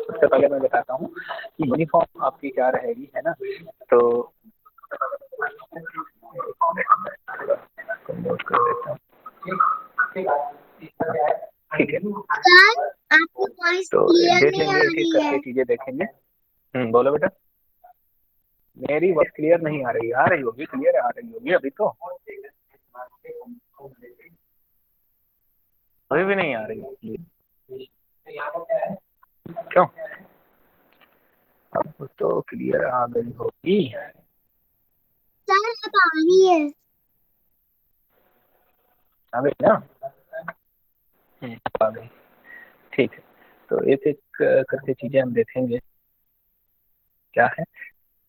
सबसे पहले मैं बताता हूँ कि यूनिफॉर्म आपकी क्या रहेगी, है ना। तो नोट कर देता हूँ, ठीक है। सर आपकी वॉइस तो क्लियर देख नहीं लेंगे, आ एक एक रही है। करके चीजें देखेंगे। बोलो बेटा। मेरी वॉइस क्लियर नहीं आ रही होगी, क्लियर आ रही होगी अभी तो, अभी भी नहीं आ रही होगी क्यों? अब तो क्लियर आ गई होगी। सर अब आ रही है। आ गई ना? आ गई, ठीक है। तो एक एक करके चीजें हम देखेंगे क्या है।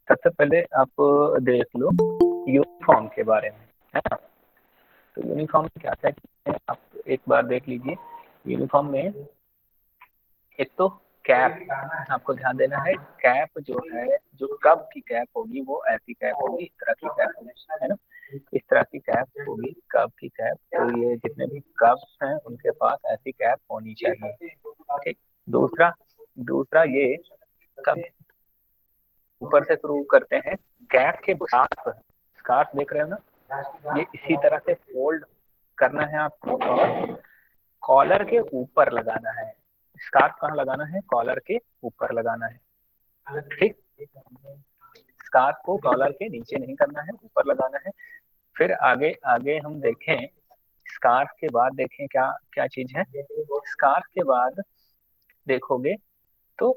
सबसे पहले आप देख लो यूनिफॉर्म के बारे में, है ना। तो यूनिफॉर्म में क्या क्या चीजें हैं, आप एक बार देख लीजिए। यूनिफॉर्म में एक तो कैप, आपको ध्यान देना है। कैप जो है, जो कब की कैप होगी वो ऐसी कैप होगी, इस तरह की कैप होगी, है ना। इस तरह की कैप होगी, कब की कैप। तो ये जितने भी कब्स हैं उनके पास ऐसी कैप होनी चाहिए, ठीक। दूसरा दूसरा ये कब, ऊपर से शुरू करते हैं। कैप के स्कार्फ, स्कार्फ देख रहे हो ना, ये इसी तरह से फोल्ड करना है आपको और कॉलर के ऊपर लगाना है। स्कार्फ कहाँ लगाना है? कॉलर के ऊपर लगाना है, ठीक। स्कार्फ को कॉलर के नीचे नहीं करना है, ऊपर लगाना है। फिर आगे आगे हम देखें, स्कार्फ के बाद देखें क्या क्या चीज है। स्कार्फ के बाद देखोगे तो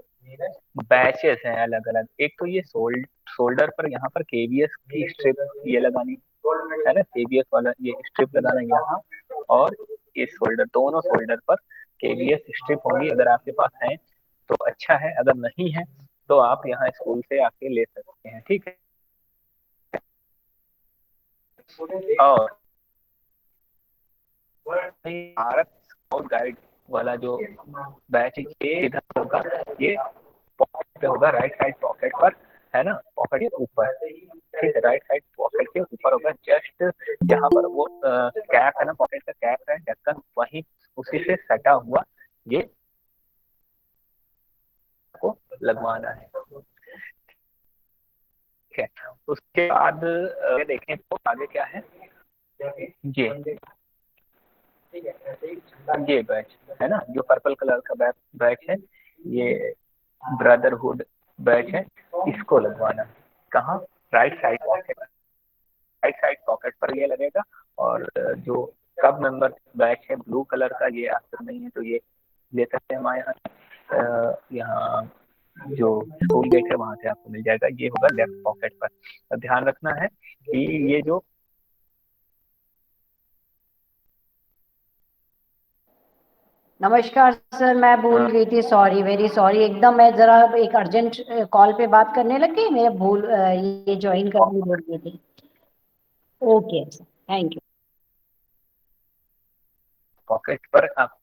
बैचेस हैं अलग अलग। एक तो ये शोल्डर पर, यहाँ पर केवीएस की स्ट्रिप ये लगानी है ना, केवीएस वाला ये स्ट्रिप लगाना यहाँ, और इस शोल्डर, दोनों शोल्डर पर केवीएस स्ट्रिप होगी। अगर आपके पास है तो अच्छा है, अगर नहीं है तो आप यहाँ स्कूल से आके ले सकते हैं, ठीक है। और भारत स्काउट गाइड वाला जो बैच ये इधर होगा, ये पॉकेट पे होगा, राइट साइड पॉकेट पर, है ना, पॉकेट के ऊपर, ठीक है। राइट साइड पॉकेट के ऊपर होगा, जस्ट जहाँ पर वो कैप है ना, पॉकेट का कैप है, ढक्कन वहीं उसी से सटा हुआ ये को लगवाना है, ठीक है। उसके बाद देखें तो आगे क्या है, ये बैच है ना, जो पर्पल कलर का बैच है, ये ब्रदरहुड बैच है, इसको लगवाना है। कहाँ? Right side pocket, right side pocket पर ये लगेगा। और जो कब मेंबर बैच है ब्लू कलर का, ये आपको नहीं है तो ये ले सकते हैं हमारे यहाँ, यहाँ जो स्कूल गेट है वहां से आपको मिल जाएगा। ये होगा लेफ्ट पॉकेट पर। और ध्यान रखना है कि ये जो नमस्कार सर, मैं भूल गई थी, सॉरी, वेरी सॉरी। एकदम मैं जरा एक अर्जेंट कॉल पे बात करने लगी, मैं भूल ये ज्वाइन करनी भूल गई थी। Okay sir, thank you. Pocket पर आप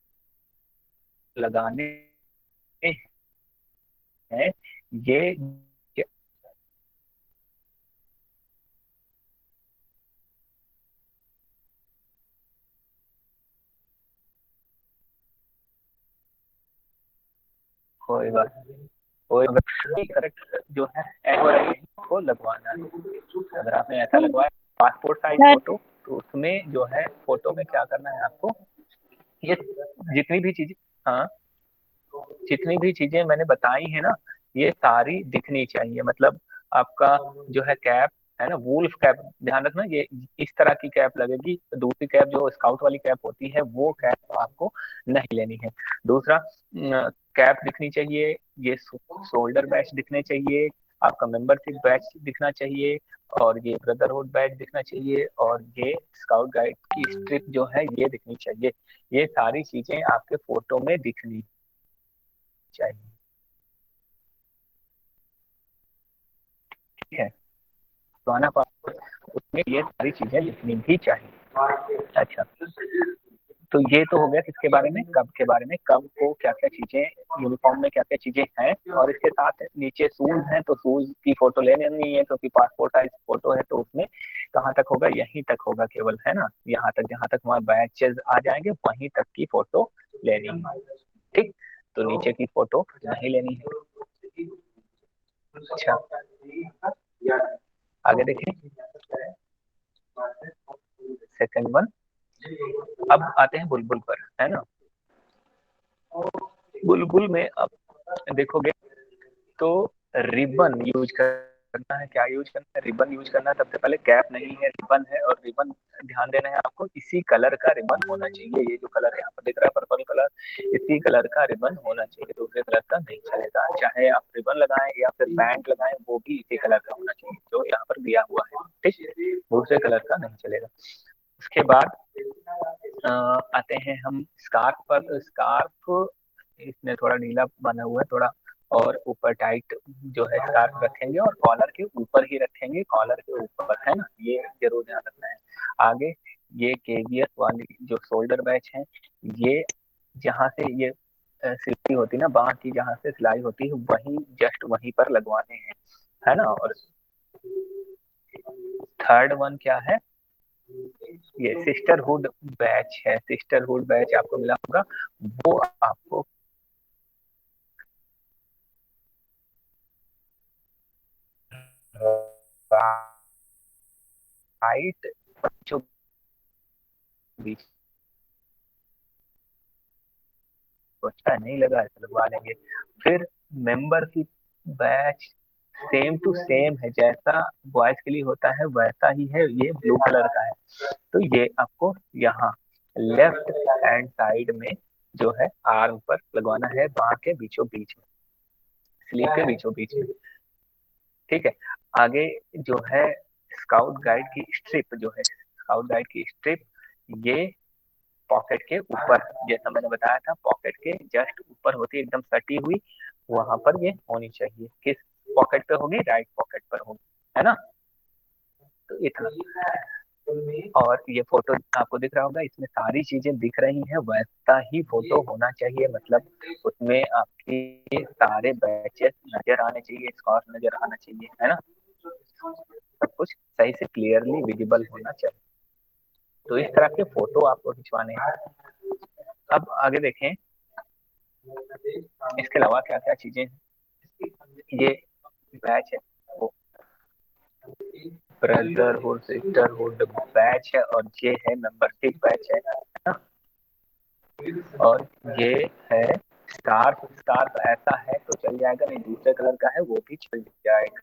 लगाने हैं ये, कोई बात नहीं, कोई करेक्ट जो है को लगवाना है। अगर आपने ऐसा लगवाया पासपोर्ट साइज सर फोटो, तो उसमें जो है फोटो में क्या करना है आपको, ये जितनी भी चीजें, हाँ, जितनी भी चीजें मैंने बताई है ना, ये सारी दिखनी चाहिए। मतलब आपका जो है कैप है ना, वुल्फ कैप, ध्यान रखना ये इस तरह की कैप लगेगी। दूसरी कैप जो स्काउट वाली कैप होती है वो कैप आपको नहीं लेनी है। दूसरा, कैप दिखनी चाहिए, ये शोल्डर बैच दिखने चाहिए, आपका मेंबरशिप बैच दिखना चाहिए, और ये ब्रदरहुड बैच दिखना चाहिए, और ये स्काउट गाइड की स्ट्रिप जो है ये दिखनी चाहिए। ये सारी चीजें आपके फोटो में दिखनी चाहिए, ठीक है। तो आना पासपोर्ट, उसमें ये सारी चीजें लिखनी भी चाहिए। अच्छा, तो ये तो हो गया किसके बारे में, कब के बारे में। कब को क्या क्या चीजें, यूनिफॉर्म में क्या क्या चीजें हैं, और इसके साथ नीचे शूज हैं तो शूज की फोटो लेनी नहीं है, क्योंकि पासपोर्ट साइज फोटो है। तो उसमें कहाँ तक होगा, यहीं तक होगा केवल, है ना। यहाँ तक, जहाँ तक हमारे बैचेस आ जाएंगे वहीं तक की फोटो लेनी है, ठीक। तो नीचे की फोटो नहीं लेनी है। अच्छा, आगे देखें, सेकंड वन। अब आते हैं बुलबुल पर, है ना। बुलबुल में अब देखोगे तो रिबन यूज करना है। क्या यूज करना है? रिबन यूज करना है। सबसे पहले कैप नहीं है, रिबन है, और रिबन ध्यान देना है आपको, इसी कलर का रिबन होना चाहिए। ये जो कलर यहाँ पर दिख रहा है पर्पल कलर, इसी कलर का रिबन होना चाहिए, दूसरे कलर का नहीं चलेगा। चाहे आप रिबन लगाएं या फिर बैंड लगाएं, वो भी इसी कलर का होना चाहिए जो यहाँ पर दिया हुआ है, ठीक, दूसरे कलर का नहीं चलेगा। उसके बाद आते हैं हम स्कार्फ पर। स्कार्फ इसमें थोड़ा ढीला बना हुआ है थोड़ा, और ऊपर टाइट जो है स्कार्फ रखेंगे, और कॉलर के ऊपर ही रखेंगे, कॉलर के ऊपर, है ना, ये जरूर ध्यान रखना है। आगे ये केवीएस वाली जो शोल्डर बैच है, ये जहाँ से ये सिलाई होती है ना, बांह की जहाँ से सिलाई होती है, वहीं जस्ट वहीं पर लगवाने हैं, है ना। और थर्ड वन क्या है, ये सिस्टरहुड बैच है। सिस्टरहुड बैच आपको मिला होगा, वो आपको राइट बच्चों बीच अच्छा नहीं लगा तो लगवा लेंगे। फिर मेंबर की बैच सेम टू सेम है, जैसा बॉयज के लिए होता है वैसा ही है, ये ब्लू कलर का है। तो ये आपको यहाँ लेफ्ट हैंड साइड में जो है आर्म पर लगवाना है, बाह के बीचों बीच में, स्लीव के बीचों बीच में, ठीक है। आगे जो है स्काउट गाइड की स्ट्रिप, जो है स्काउट गाइड की स्ट्रिप, ये पॉकेट के ऊपर, जैसा मैंने बताया था, पॉकेट के जस्ट ऊपर होती है, एकदम सटी हुई, वहां पर ये होनी चाहिए। किस पॉकेट पे होगी? राइट पॉकेट पर होगी, है ना। तो इतना। और ये फोटो आपको दिख रहा होगा, इसमें सारी चीजें दिख रही हैं, वैसा ही फोटो होना चाहिए, मतलब उसमें आपके सारे बैचेस नजर आने चाहिए, स्कॉर्स नजर आना चाहिए, है ना। सब कुछ सही से क्लियरली विजिबल होना चाहिए। तो इस तरह के फोटो आपको खिंचवाने हैं। अब आगे देखें, इसके अलावा क्या क्या चीजें हैं। ये बैच है, वो ब्रदरहुड सिस्टरहुड बैच है, और ये है मेंबरशिप बैच है ना। और ये है स्कार्फ। स्कार्फ ऐसा है तो चल जाएगा, नहीं दूसरे कलर का है वो भी चल जाएगा,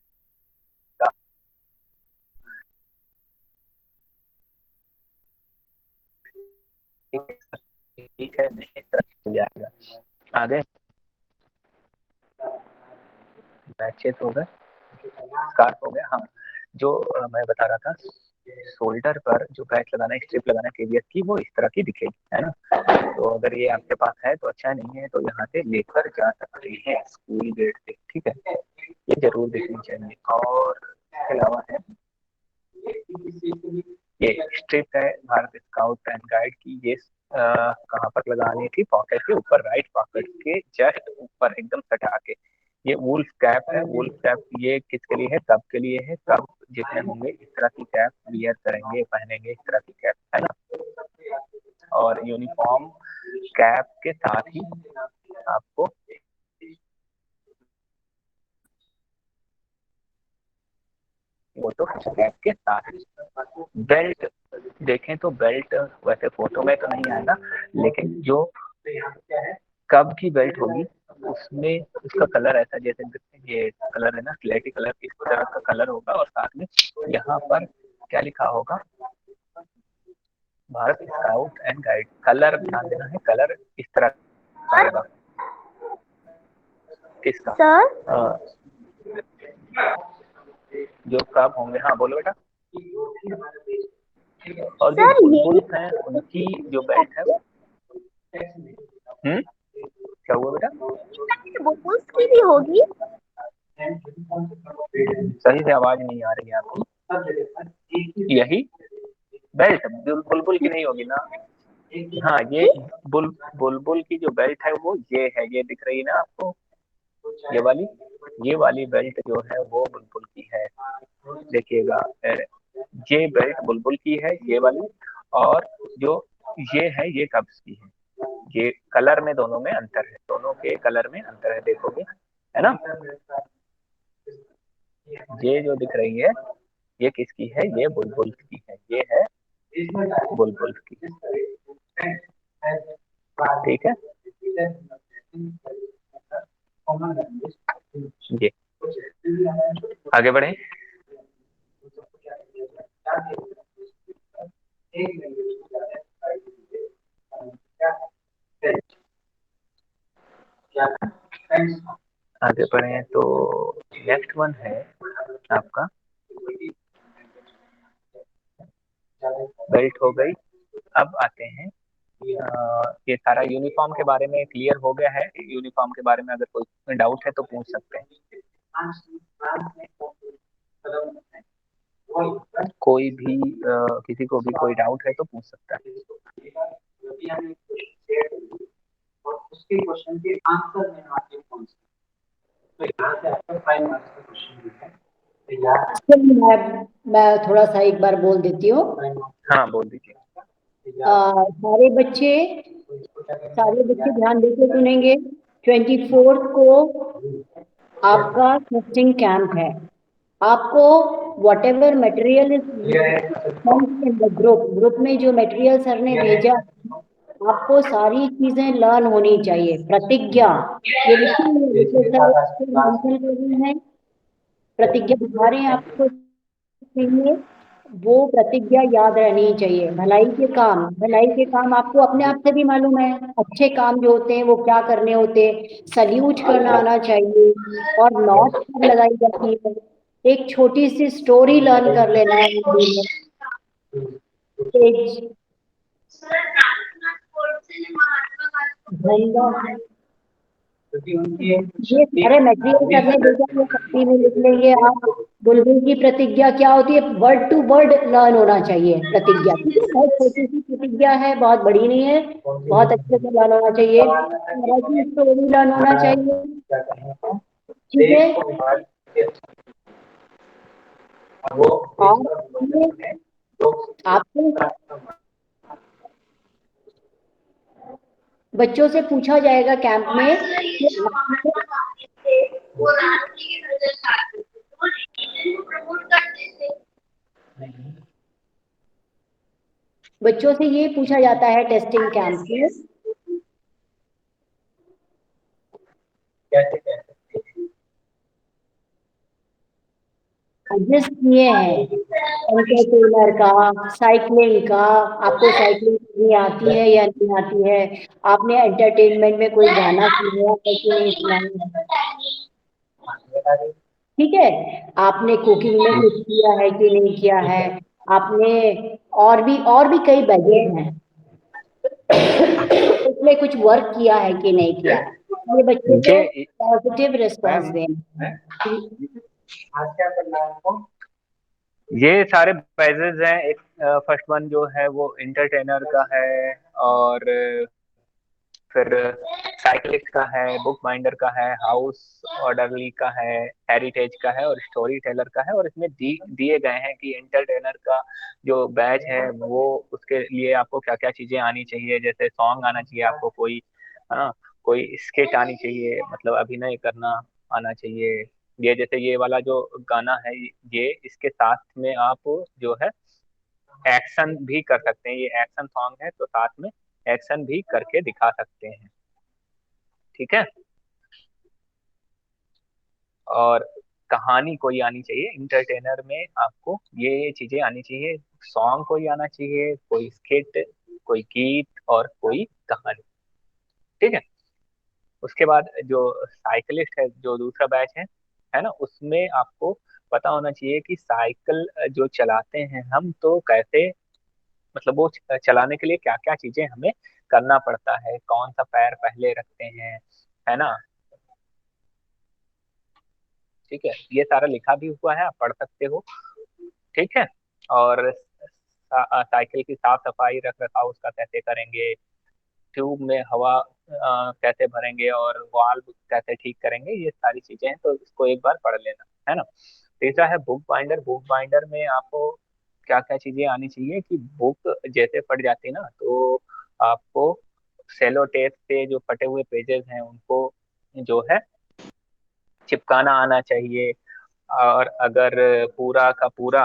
ठीक है, नहीं चल जाएगा। आगे बैचेस हो गए, स्कार्फ हो गया। हाँ, जो मैं बता रहा था, शोल्डर पर जो पैच लगाना है, स्ट्रिप लगाना है केवीएस की, वो इस तरह की दिखेगी, है ना। तो अगर ये आपके पास है तो अच्छा, नहीं है तो यहाँ से लेकर जा सकते हैं स्कूल गेट से, ठीक है। ये जरूर देखनी चाहिए। और इसके अलावा है ये स्ट्रिप है भारत स्काउट एंड गाइड की, ये कहाँ पर लगानी थी? पॉकेट के ऊपर, राइट पॉकेट के जस्ट ऊपर, एकदम सटा के। ये वुल्फ कैप है। वुल्फ कैप ये किसके लिए है? सबके लिए है, सब जितने होंगे इस तरह की कैप वियर करेंगे, पहनेंगे इस तरह की कैप, है ना। और यूनिफॉर्म कैप के साथ ही आपको वो तो कैप के साथ बेल्ट, देखें तो बेल्ट वैसे फोटो में तो नहीं आएगा, लेकिन जो कब की बेल्ट होगी उसमें उसका कलर ऐसा, जैसे ये कलर है ना स्लेटी कलर, इस तरह का कलर होगा, और साथ में यहाँ पर क्या लिखा होगा? Bharat scout and guide. Colour ध्यान देना है, कलर इस तरह का होगा। किसका? सर जो कब होंगे, हाँ बोलो बेटा। और जो सर बुलबुल ये हैं उनकी जो बेल्ट है, क्या हुआ बेटा? बुलबुल्स की भी होगी। सही से आवाज नहीं आ रही है आपकी। यही बेल्ट बुलबुल की नहीं होगी ना। हाँ, ये बुलबुल की जो बेल्ट है वो ये है, ये दिख रही है ना आपको, ये वाली बेल्ट जो है वो बुलबुल की है। देखिएगा, ये बेल्ट बुलबुल की है, ये वाली। और जो ये है ये कब्स की है, ये कलर में दोनों में अंतर है, दोनों के कलर में अंतर है, देखोगे, है ना। ये जो दिख रही है ये किसकी है, ये बुलबुल की है, ये है बुलबुल की, ठीक है। ये आगे बढ़े। आगे बढ़े तो नेक्स्ट वन है आपका बेल्ट हो गई। अब आते हैं ये सारा यूनिफॉर्म के बारे में क्लियर हो गया है। यूनिफॉर्म के बारे में अगर कोई डाउट है तो पूछ सकते हैं, कोई भी किसी को भी कोई डाउट है तो पूछ सकता है। उसके क्वेश्चन के आंसर में आपके कौन से, तो यहाँ से आपका 5 मार्क्स का क्वेश्चन है। मैं थोड़ा सा एक बार बोल देती हूँ। हाँ बोल दीजिए। सारे बच्चे ध्यान देकर सुनेंगे। 24 को आपका टेस्टिंग कैंप है। आपको whatever material is in the group में जो मटेरियल सर ने भेजा, आपको सारी चीजें लर्न होनी चाहिए। प्रतिज्ञा ये लिखी है, प्रतिज्ञा दिखा रहे हैं आपको, वो प्रतिज्ञा याद रहनी चाहिए। भलाई के काम आपको अपने आप से भी मालूम है। अच्छे काम जो होते हैं वो क्या करने होते हैं, सल्यूट करना आना चाहिए, और नॉट लगाई जाती है। एक छोटी सी स्टोरी लर्न कर लेना है। ये सारे मटेरियल करने भेजा, शक्ति में लिख लेंगे आप। बुलबुल की प्रतिज्ञा क्या होती है, वर्ड टू वर्ड लर्न होना चाहिए प्रतिज्ञा। बहुत छोटी सी प्रतिज्ञा है, बहुत बड़ी नहीं है, बहुत अच्छे से लर्न होना चाहिए। स्टोरी लर्न होना चाहिए, ठीक है। आपको बच्चों से पूछा जाएगा कैंप में, बच्चों से ये पूछा जाता है टेस्टिंग कैंप में, जिस किए हैं एंटरटेनर का, साइकिलिंग का, आपको साइकिलिंग करनी आती है या नहीं आती है, आपने एंटरटेनमेंट में कोई गाना सुना है कि नहीं सुना है, ठीक है। आपने कुकिंग में कुछ किया है कि नहीं किया है, आपने और भी कई बैजेस हैं, उसमें कुछ वर्क किया है कि नहीं किया है। ये बच्चे को पॉजिटिव रिस्पॉन्स दें। ये सारे बैजेस हैं। एक फर्स्ट वन जो है वो एंटरटेनर का है, और फिर साइक्लिस्ट का है, बुक बाइंडर का है, हाउस ऑर्डरली का है, हेरिटेज का है, और स्टोरी टेलर का है। और इसमें दिए गए हैं कि एंटरटेनर का जो बैच है वो उसके लिए आपको क्या क्या चीजें आनी चाहिए। जैसे सॉन्ग आना चाहिए आपको, कोई हाँ कोई स्किट आनी चाहिए, मतलब अभिनय करना आना चाहिए। ये जैसे ये वाला जो गाना है, ये इसके साथ में आप जो है एक्शन भी कर सकते हैं। ये एक्शन सॉन्ग है तो साथ में एक्शन भी करके दिखा सकते हैं, ठीक है। और कहानी कोई आनी चाहिए इंटरटेनर में, आपको ये चीजें आनी चाहिए। सॉन्ग कोई आना चाहिए, कोई स्किट, कोई गीत, और कोई कहानी, ठीक है। उसके बाद जो साइकिलिस्ट है, जो दूसरा बैच है ना, उसमें आपको पता होना चाहिए कि साइकिल जो चलाते हैं हम तो कैसे, मतलब वो चलाने के लिए क्या क्या चीजें हमें करना पड़ता है, कौन सा पैर पहले रखते हैं, है ना, ठीक है। ये सारा लिखा भी हुआ है, आप पढ़ सकते हो, ठीक है। और साइकिल की साफ सफाई रख रखाव उसका कैसे करेंगे, ट्यूब में हवा कैसे भरेंगे, और वाल्व कैसे ठीक करेंगे, ये सारी चीजें हैं, तो इसको एक बार पढ़ लेना, है ना। तीसरा है बुक बाइंडर। बुक बाइंडर में आपको क्या क्या चीजें आनी चाहिए कि बुक जैसे फट जाती ना तो आपको सेलो टेप से जो फटे हुए पेजेस हैं उनको जो है चिपकाना आना चाहिए। और अगर पूरा का पूरा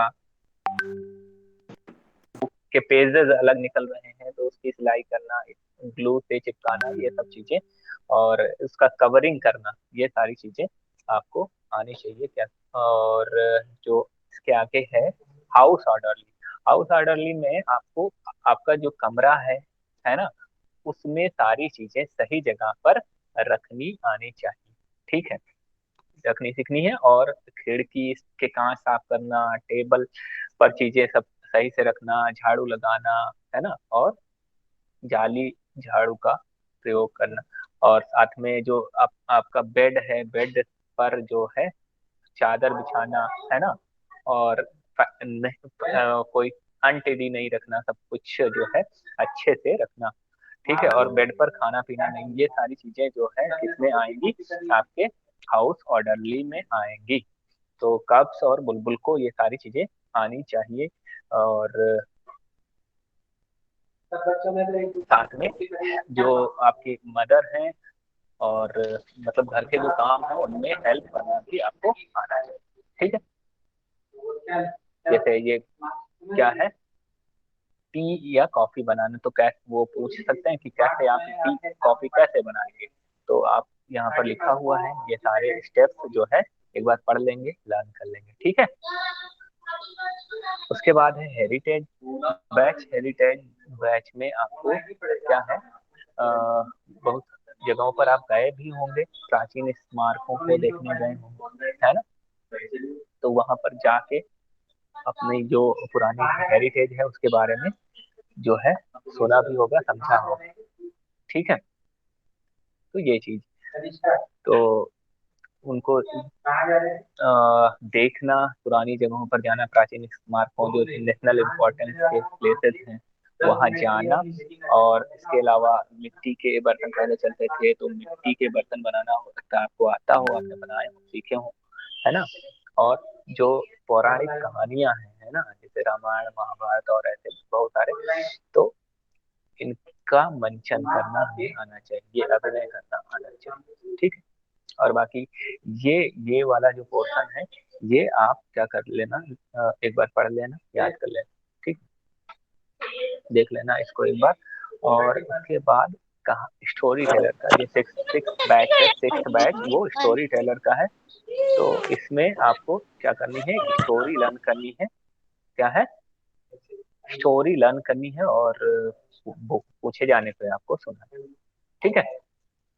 के पेजेस अलग निकल रहे हैं तो उसकी सिलाई करना, ग्लू से चिपकाना, ये सब चीजें, और उसका कवरिंग करना, ये सारी चीजें आपको आनी चाहिए। क्या और जो इसके आगे है हाउस ऑर्डरली। हाउस ऑर्डरली में आपको आपका जो कमरा है ना, उसमें सारी चीजें सही जगह पर रखनी आनी चाहिए। ठीक है, रखनी सीखनी है। और खिड़की के कांच साफ करना, टेबल पर चीजें सब सही से रखना, झाड़ू लगाना, है ना, और जाली झाड़ू का प्रयोग करना। और साथ में जो आपका बेड है, बेड पर जो है चादर बिछाना, है ना, और कोई अनटेडी नहीं रखना, सब कुछ जो है अच्छे से रखना। ठीक है, और बेड पर खाना पीना नहीं, ये सारी चीजें जो है किसमें आएंगी, आपके हाउस ऑर्डरली में आएंगी। तो कब्स और बुलबुल को ये सारी चीजें आनी चाहिए। और साथ में जो आपकी मदर हैं और मतलब घर के जो काम है उनमें हेल्प करना भी आपको आना चाहिए। ठीक है, जैसे ये क्या है, टी या कॉफी बनाना, तो कैसे वो पूछ सकते हैं कि कैसे आप टी कॉफी कैसे बनाएंगे। तो आप यहाँ पर लिखा हुआ है, ये सारे स्टेप्स जो है एक बार पढ़ लेंगे, लर्न कर लेंगे। ठीक है, उसके बाद है हेरिटेज बैच। हेरिटेज बैच में आपको क्या है, बहुत जगहों पर आप गए भी होंगे, प्राचीन स्मारकों को देखने गए होंगे, है ना, तो वहां पर जाके अपनी जो पुरानी हेरिटेज है उसके बारे में जो है सुना भी होगा, समझा होगा। ठीक है, तो ये चीज, तो उनको देखना, पुरानी जगहों पर जाना, प्राचीन स्मारकों जो नेशनल इम्पोर्टेंस के प्लेसेस हैं वहां जाना। और इसके अलावा मिट्टी के बर्तन पहले चलते थे, तो मिट्टी के बर्तन बनाना हो सकता है आपको आता हो, आपने बनाए हो, सीखे हो, है ना। और जो पौराणिक कहानियां हैं, है ना, जैसे रामायण महाभारत और ऐसे बहुत सारे, तो इनका मंचन करना हमें आना चाहिए, अभिनय करना आना चाहिए। ठीक है, और बाकी ये ये वाला जो पोर्शन है ये आप क्या कर लेना, एक बार पढ़ लेना, याद कर लेना। ठीक, देख लेना इसको एक बार। और उसके बाद कहा स्टोरी टेलर का, ये सिक्स सिक्स बैच है, सिक्स बैच वो स्टोरी टेलर का है। तो इसमें आपको क्या करनी है, स्टोरी लर्न करनी है। क्या है, स्टोरी लर्न करनी है, और पूछे जाने पे आपको सुना। ठीक है,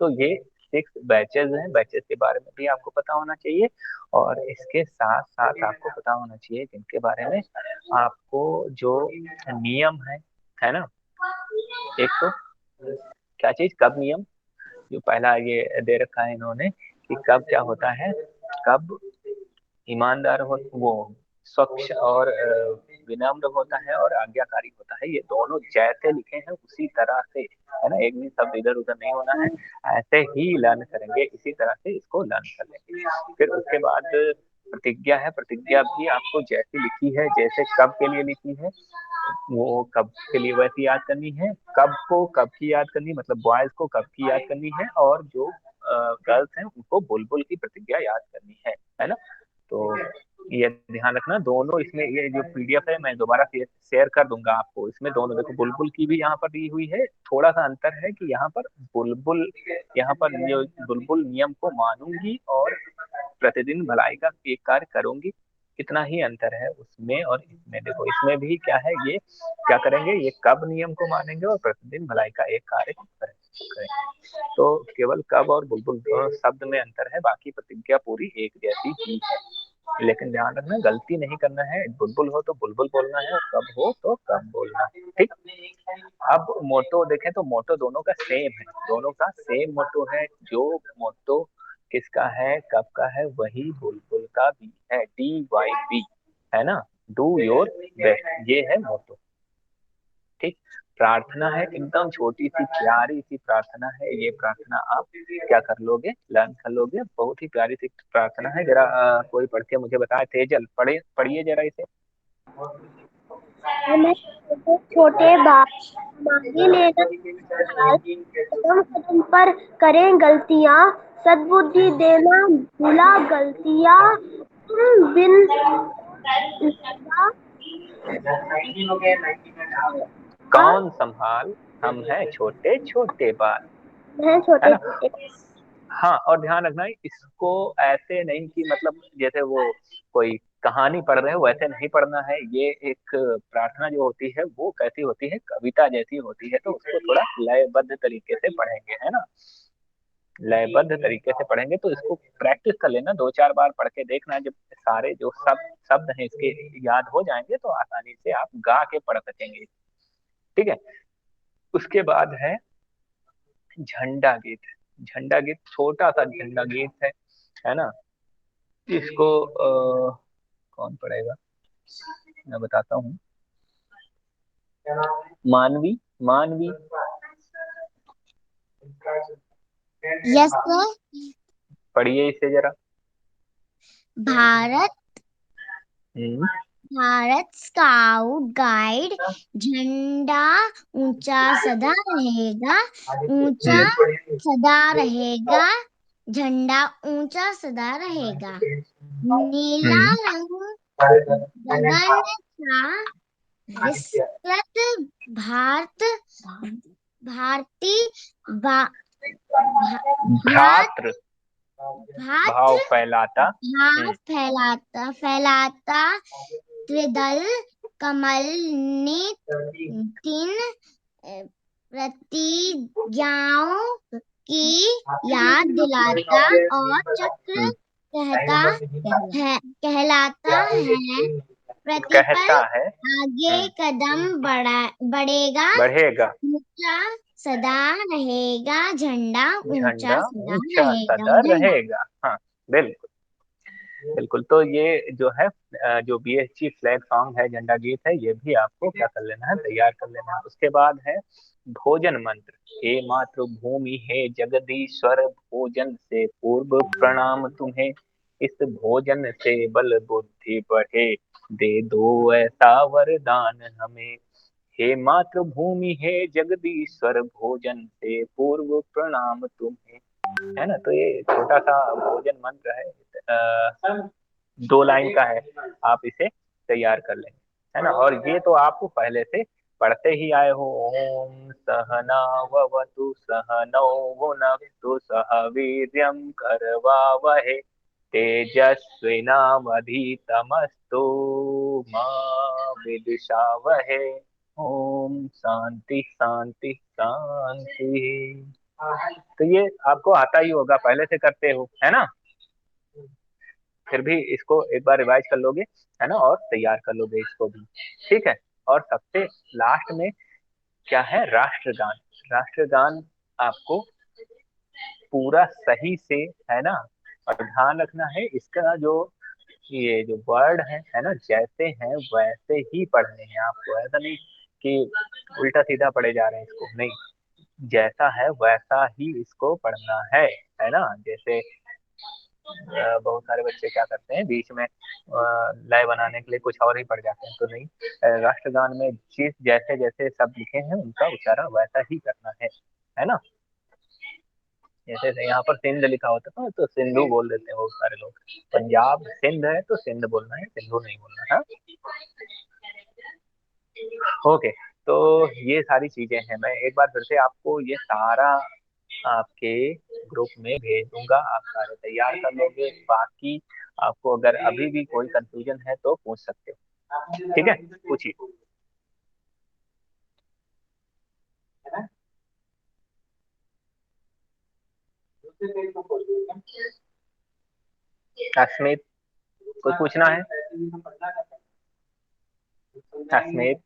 तो ये सिक्स बैचेस हैं, बैचेस के बारे में भी आपको पता होना चाहिए। और इसके साथ साथ आपको पता होना चाहिए जिनके बारे में आपको जो नियम है ना, एक तो क्या चीज, कब नियम, जो पहला ये दे रखा है इन्होंने कि कब क्या होता है, कब ईमानदार हो, वो स्वच्छ और विनम्र होता है, और आज्ञाकारी होता है। ये दोनों जैसे लिखे हैं उसी तरह से, है ना, एक भी शब्द इधर उधर नहीं होना है, ऐसे ही लर्न करेंगे, इसी तरह से इसको लर्न कर लेंगे। फिर उसके बाद प्रतिज्ञा है। प्रतिज्ञा भी आपको जैसी लिखी है, जैसे कब के लिए लिखी है वो कब के लिए वैसी याद करनी है। कब को कब की याद करनी, मतलब बॉयज को कब की याद करनी है, और जो गर्ल्स हैं उनको बुलबुल की प्रतिज्ञा याद करनी है ना। तो ये ध्यान रखना, दोनों इसमें ये जो पीडीएफ है मैं दोबारा शेयर कर दूंगा आपको, इसमें दोनों देखो, बुलबुल की भी यहाँ पर दी हुई है। थोड़ा सा अंतर है कि यहाँ पर बुलबुल, यहाँ पर जो बुलबुल नियम को मानूंगी और प्रतिदिन भलाई का एक कार्य करूंगी, इतना ही अंतर है उसमें और इसमें। देखो इसमें भी क्या है, ये क्या करेंगे, ये कब नियम को मानेंगे और प्रतिदिन भलाई का एक कार्य करेंगे। तो केवल कब और बुलबुल दोनों शब्द में अंतर है, बाकी प्रतिज्ञा पूरी एक जैसी ही है। लेकिन ध्यान रखना, गलती नहीं करना है, बुलबुल हो तो बुलबुल बोलना है, और कब हो तो कब बोलना है। ठीक, अब मोटो देखें तो मोटो दोनों का सेम है, दोनों का सेम मोटो है। जो मोटो किसका है, कब का है, वही बुलबुल का भी है, DYB, है ना, डू योर बेस्ट, ये है मोटो। ठीक, प्रार्थना है, एकदम छोटी सी प्यारी सी प्रार्थना है, ये प्रार्थना आप क्या कर लोगे, लर्न कर लोगे। बहुत ही प्यारी सी प्रार्थना है। जरा कोई पढ़ के मुझे बताए, तेजल पढ़े, पढ़िए जरा इसे। हमें छोटे छोटे बात मांगी लेना संभाल, कदम कदम पर करें गलतियां, सद्बुद्धि देना भूला गलतियां, तुम बिन लगा कौन संभाल, हम हैं छोटे छोटे बाल, है है छोटे ना। छोटे। हाँ, और ध्यान रखना इसको ऐसे नहीं कि मतलब जैसे वो कोई कहानी पढ़ रहे हो वैसे नहीं पढ़ना है। ये एक प्रार्थना जो होती है वो कैसी होती है, कविता जैसी होती है, तो उसको थोड़ा लयबद्ध तरीके से पढ़ेंगे, है ना। लयबद्ध तरीके से पढ़ेंगे तो इसको प्रैक्टिस कर लेना, 2-4 बार पढ़ के देखना। जब सारे जो शब्द हैं इसके याद हो जाएंगे तो आसानी से आप गा के पढ़ सकेंगे। ठीक है। उसके बाद झंडा गीत। झंडा गीत छोटा सा झंडा गीत है ना। इसको कौन पढ़ेगा, मैं बताता हूँ। मानवी, मानवी यस सर। पढ़िए इसे जरा। भारत हम्म, भारत स्काउट गाइड, झंडा ऊंचा सदा रहेगा, ऊंचा सदा रहेगा, झंडा ऊंचा सदा रहेगा। नीला रंग गगन का विस्तृत भारत भारती भा, भा, भ्रातृ भाव भात फैलाता। भाव फैलाता त्रिदल कमल ने तीन प्रतिज्ञाओं की याद दिलाता और चक्र कहलाता है। प्रतिपल कहता है आगे कदम बढ़ेगा, बढ़ेगा, ऊंचा सदा रहेगा, झंडा ऊंचा झंडा सदा ऊंचा रहेगा। सदा रहेगा। हाँ, बिल्कुल बिल्कुल। तो ये जो है जो BHG फ्लैग सॉन्ग है, झंडा गीत है, ये भी आपको क्या कर लेना है, तैयार कर लेना है। उसके बाद है भोजन मंत्र। हे मातृभूमि हे जगदीश्वर, भोजन से पूर्व प्रणाम तुम्हें, इस भोजन से बल बुद्धि बढ़े, दे दो ऐसा वरदान हमें। हे मातृभूमि हे जगदीश्वर, भोजन से पूर्व प्रणाम तुम्हें, है ना। तो ये छोटा सा भोजन मंत्र है, 2 लाइन का है, आप इसे तैयार कर लेंगे, है ना। और ये तो आप पहले से पढ़ते ही आए हो। ओम सहना ववतु सहनौ भुनक्तु सह वीर्यं करवावहे, तेजस्विनावधीतमस्तु मा विद्विषावहे। ओम शांति शांति शांति। तो ये आपको आता ही होगा, पहले से करते हो, है ना। फिर भी इसको एक बार रिवाइज कर लोगे, है ना, और तैयार कर लोगे इसको भी। ठीक है। और सबसे लास्ट में क्या है, राष्ट्रगान। राष्ट्रगान आपको पूरा सही से, है ना, और ध्यान रखना है इसका जो ये जो वर्ड है ना, जैसे हैं वैसे ही पढ़ने हैं आपको। ऐसा नहीं कि उल्टा सीधा पढ़े जा रहे हैं इसको, नहीं, जैसा है वैसा ही इसको पढ़ना है ना। जैसे बहुत सारे बच्चे क्या करते हैं, बीच में लय बनाने के लिए कुछ और ही पढ़ जाते हैं, तो नहीं, राष्ट्रगान में जिस जैसे जैसे शब्द लिखे हैं उनका उच्चारण वैसा ही करना है ना। जैसे यहाँ पर सिंध लिखा होता है तो सिंधु बोल देते हैं बहुत सारे लोग। पंजाब सिंध है तो सिंध बोलना है, सिंधु नहीं बोलना है। ओके। तो ये सारी चीजें हैं, मैं एक बार फिर से आपको ये सारा आपके ग्रुप में भेज दूंगा, आप सारे तैयार कर लोगे। बाकी आपको अगर अभी भी कोई कंफ्यूजन है तो पूछ सकते हो। ठीक है, पूछिए। अस्मित, कुछ पूछना है? Asmit,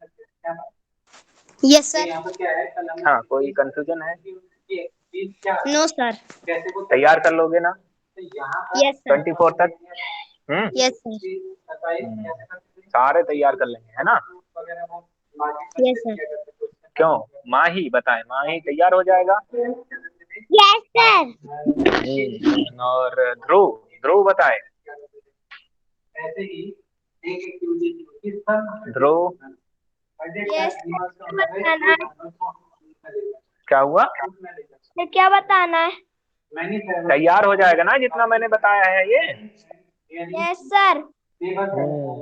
yes sir. हाँ, कोई कंफ्यूजन है? No sir. तैयार कर लोगे ना यस सर। 24 तक? Yes sir. सारे तैयार कर लेंगे, है ना। Yes sir. क्यों, माही बताए, माही तैयार हो जाएगा? Yes sir. और ध्रुव, ध्रुव बताए। ध्रुव, यस बताना क्या हुआ? है, क्या बताना है? तैयार हो जाएगा ना जितना मैंने बताया है ये। Yes sir.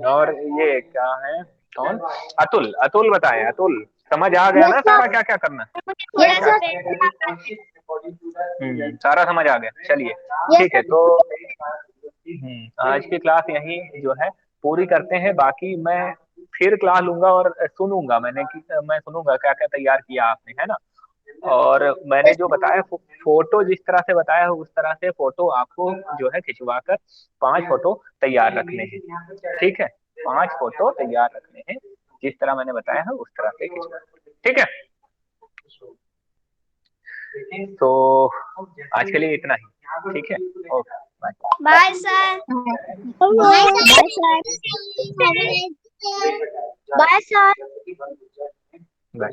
और ये क्या है, कौन? अतुल, अतुल बताए। अतुल समझ आ गया ना सारा क्या क्या करना? मुझे थोड़ा यस सा सर। पेट आता है। सारा समझ आ गया। चलिए यस ठीक है, सर। तो आज की क्लास यही जो है पूरी करते हैं। बाकी मैं फिर क्लास लूंगा और सुनूंगा, मैं सुनूंगा क्या क्या तैयार किया आपने, है ना। और मैंने जो बताया फोटो जिस तरह से बताया है उस तरह से फोटो आपको जो है खिंचवा कर 5 फोटो तैयार रखने हैं। ठीक है, 5 फोटो तैयार रखने हैं, जिस तरह मैंने बताया है उस तरह से खिंचवा। ठीक है, तो आज के लिए इतना ही। ठीक है, okay bye. Bye sir. Bye sir. Bye sir. Bye.